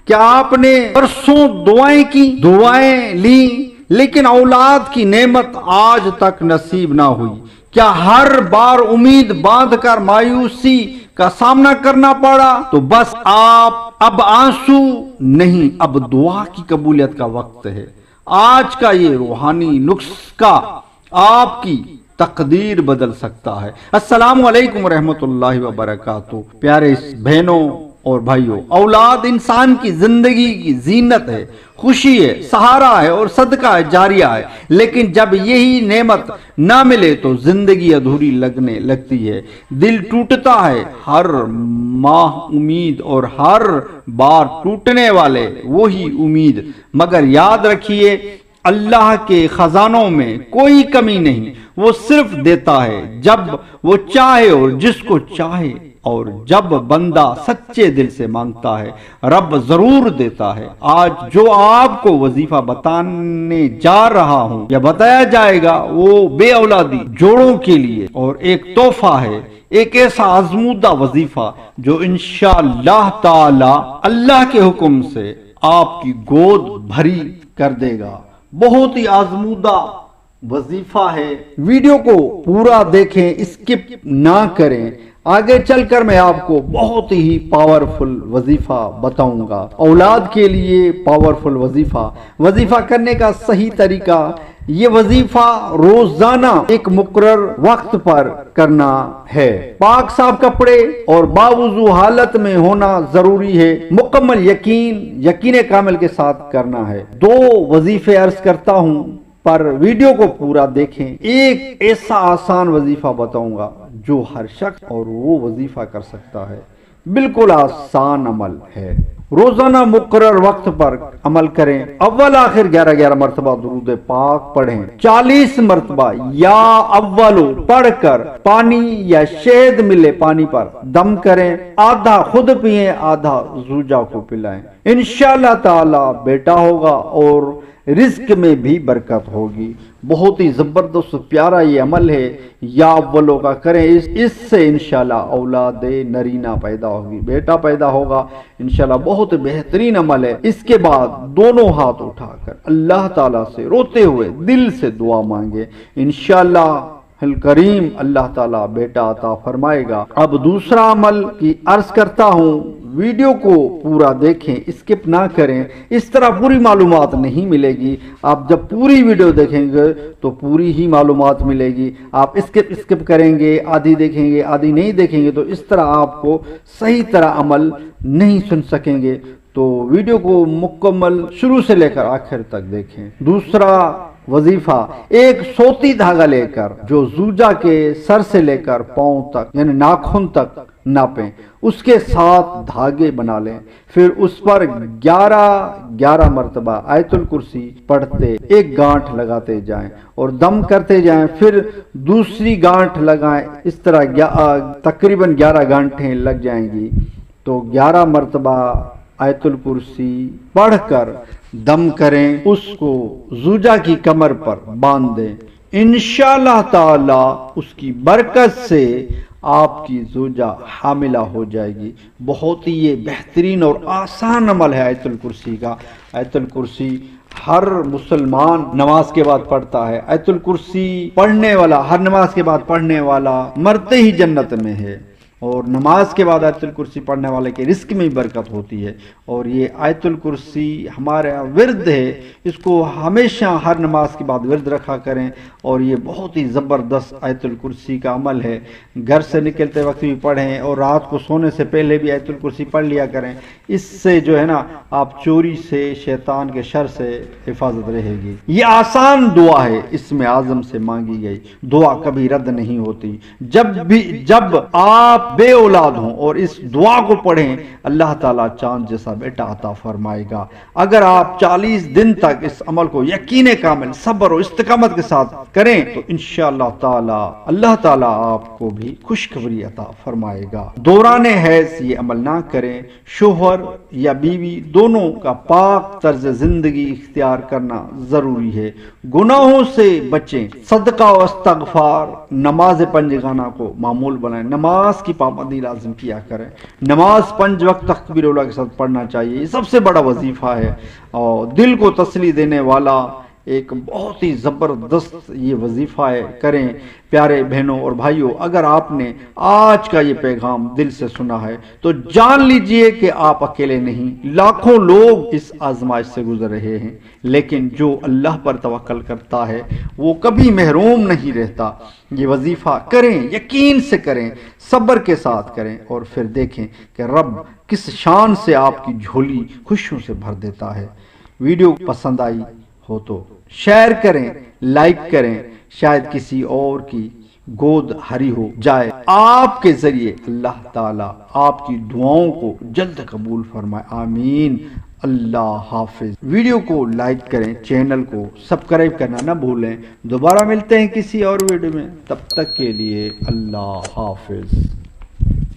क्या आपने परसों दुआएं ली लेकिन औलाद की नेमत आज तक नसीब ना हुई? क्या हर बार उम्मीद बांध कर मायूसी का सामना करना पड़ा? तो बस आप अब आंसू नहीं, अब दुआ की कबूलियत का वक्त है। आज का ये रूहानी नुस्खा आपकी तकदीर बदल सकता है। अस्सलामु अलैकुम रहमतुल्लाहि व बरकातहू। प्यारे बहनों और भाइयों, औलाद इंसान की जिंदगी की जीनत है, खुशी है, सहारा है और सदका है, जारिया है। लेकिन जब यही नेमत ना मिले तो जिंदगी अधूरी लगने लगती है, दिल टूटता है। हर माह उम्मीद और हर बार टूटने वाले वही उम्मीद। मगर याद रखिए, अल्लाह के खजानों में कोई कमी नहीं, वो सिर्फ देता है जब वो चाहे और जिसको चाहे, और जब बंदा सच्चे दिल से मांगता है रब जरूर देता है। आज जो आपको वजीफा बताने जा रहा हूं या बताया जाएगा वो बे औलादी जोड़ों के लिए और एक तोहफा है, एक ऐसा आजमूदा वजीफा जो इंशाअल्लाह ताला अल्लाह के हुक्म से आपकी गोद भरी कर देगा। बहुत ही आजमूदा वजीफा है। वीडियो को पूरा देखें, स्किप ना करें। आगे चलकर मैं आपको बहुत ही पावरफुल वजीफा बताऊंगा। औलाद के लिए पावरफुल वजीफा करने का सही तरीका। ये वजीफा रोजाना एक मुकर्रर वक्त पर करना है। पाक साफ कपड़े और बावुजू हालत में होना जरूरी है। मुकम्मल यकीन कामिल के साथ करना है। 2 वजीफे अर्ज करता हूं, पर वीडियो को पूरा देखें। एक ऐसा आसान वजीफा बताऊंगा जो हर शख्स और वो वजीफा कर सकता है। बिल्कुल आसान अमल है। रोजाना मुकर्रर वक्त पर अमल करें। अव्वल आखिर 11 मरतबा दुरूद पाक पढ़ें। 40 मरतबा या अव्वलो पढ़कर पानी या शहद मिले पानी पर दम करें। आधा खुद पिए, आधा जूजा को पिलाएं। इंशाअल्लाह ताला बेटा होगा और रिस्क में भी बरकत होगी। बहुत ही जबरदस्त प्यारा ये अमल है। या अव्वलों का करें, इससे इंशाल्लाह औलाद नरीना पैदा होगी, बेटा पैदा होगा इंशाल्लाह। बहुत बेहतरीन अमल है। इसके बाद दोनों हाथ उठाकर अल्लाह ताला से रोते हुए दिल से दुआ मांगे। इंशाल्लाह करीम अल्लाह ताला बेटा अता फरमाएगा। अब दूसरा अमल की अर्ज करता हूँ। वीडियो को पूरा देखें, स्किप ना करें। इस तरह पूरी मालूमात नहीं मिलेगी। आप जब पूरी वीडियो देखेंगे तो पूरी ही मालूमात मिलेगी। आप स्किप करेंगे, आधी देखेंगे, आधी नहीं देखेंगे तो इस तरह आपको सही तरह अमल नहीं सुन सकेंगे। तो वीडियो को मुकम्मल शुरू से लेकर आखिर तक देखें। दूसरा वजीफा, एक सोती धागा लेकर जो जूजा के सर से लेकर पांव तक यानी नाखून तक नापें, उसके 7 धागे बना लें। फिर उस पर 11 मरतबा आयतुल कुर्सी पढ़ते एक गांठ लगाते जाएं और दम करते जाएं। फिर दूसरी गांठ लगाएं। इस तरह तकरीबन 11 गांठें लग जाएंगी। तो 11 मरतबा आयतुल कुर्सी पढ़कर दम करें, उसको जूजा की कमर पर बांध दें। इंशाअल्लाह ताला उसकी बरकत से आपकी जूजा हामिला हो जाएगी। बहुत ही ये बेहतरीन और आसान अमल है आयतुल कुर्सी का। आयतुल कुर्सी हर मुसलमान नमाज के बाद पढ़ता है। आयतुल कुर्सी पढ़ने वाला, हर नमाज के बाद पढ़ने वाला मरते ही जन्नत में है। और नमाज के बाद आयतुल कुर्सी पढ़ने वाले के रिस्क में भी बरकत होती है। और ये आयतुल कुर्सी हमारा विर्द है, इसको हमेशा हर नमाज के बाद विर्द रखा करें। और ये बहुत ही ज़बरदस्त आयतुल कुर्सी का अमल है। घर से निकलते वक्त भी पढ़ें और रात को सोने से पहले भी आयतुल कुर्सी पढ़ लिया करें। इससे जो है ना, आप चोरी से, शैतान के शर से हिफाजत रहेगी। ये आसान दुआ है, इसमें आज़म से मांगी गई दुआ कभी रद्द नहीं होती। जब आप बे औलाद हों और इस दुआ को पढ़ें, अल्लाह ताला चांद जैसा बेटा अता फरमाएगा। अगर आप 40 दिन तक इस अमल को यकीन कामिल, सब्र और इस्तिकामत के साथ करें तो इंशाअल्लाह ताला अल्लाह ताला आपको भी खुशखबरी अता फरमाएगा। दौरान हैज ये अमल ना करें। शोहर या बीवी दोनों का पाक तर्ज जिंदगी इख्तियार करना जरूरी है। गुनाहों से बचें, सदका और इस्तगफार, नमाज पंजगाना को मामूल बनाएं। नमाज की पाबंदी लाजिम किया करें। नमाज 5 वक्त तकबीर के साथ पढ़ना चाहिए, ये सबसे बड़ा वजीफा है और दिल को तसली देने वाला एक बहुत ही ज़बरदस्त ये वजीफ़ा है। करें प्यारे बहनों और भाइयों, अगर आपने आज का ये पैगाम दिल से सुना है तो जान लीजिए कि आप अकेले नहीं, लाखों लोग इस आजमाइश से गुजर रहे हैं, लेकिन जो अल्लाह पर तवक्कल करता है वो कभी महरूम नहीं रहता। ये वजीफ़ा करें, यकीन से करें, सब्र के साथ करें और फिर देखें कि रब किस शान से आपकी झोली खुशियों से भर देता है। वीडियो पसंद आई हो तो शेयर करें, लाइक करें, शायद किसी और की गोद हरी हो जाए। आपके जरिए अल्लाह ताला आपकी दुआओं को जल्द कबूल फरमाए, आमीन। अल्लाह हाफिज। वीडियो को लाइक करें, चैनल को सब्सक्राइब करना ना भूलें। दोबारा मिलते हैं किसी और वीडियो में, तब तक के लिए अल्लाह हाफिज।